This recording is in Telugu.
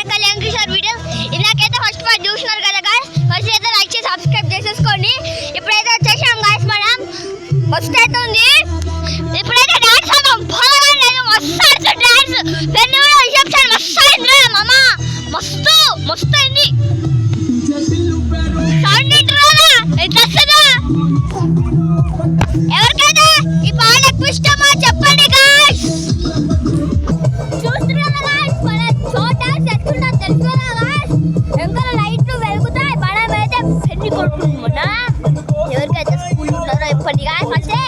మన కళ్యాణ్ కిషోర్ వీడియో. ఇందాకైతే ఫస్ట్ పార్ట్ చూసినారు కదా గాయ్స్. ఫస్ట్ అయితే లైక్ చేసి సబ్స్క్రైబ్ చేసేసుకోండి. ఇప్పుడైతే వచ్చేసాం గాయ్స్, మనం ఫస్ట్ అయితే ఉంది. ఇప్పుడైతే డాన్స్ ఆడతాం. బాగా లేదు, మస్తు ఆడుతూ డాన్స్. పెన్ను కూడా రిసెప్షన్ మస్తు అయింది మామ, మస్తు మస్తు అయింది. సౌండ్ ఇంటరాలా ఎట్లా వస్తుందా? ఎవరికైనా ఈ పాట ఎక్కువ ఇష్టమో చెప్పండి గాయ్స్. చూస్తున్నారా గాయ్స్, మన చోట ఎట్లుందో తెలుసురా గాయ్స్. ఇంకా లైట్లు వెలుగుతాయి, మనం అయితే పెళ్లి కొడుకుంటున్నా. ఎవరికైతే స్కూల్ ఉన్నారో చెప్పండి గాయ్స్. అంటే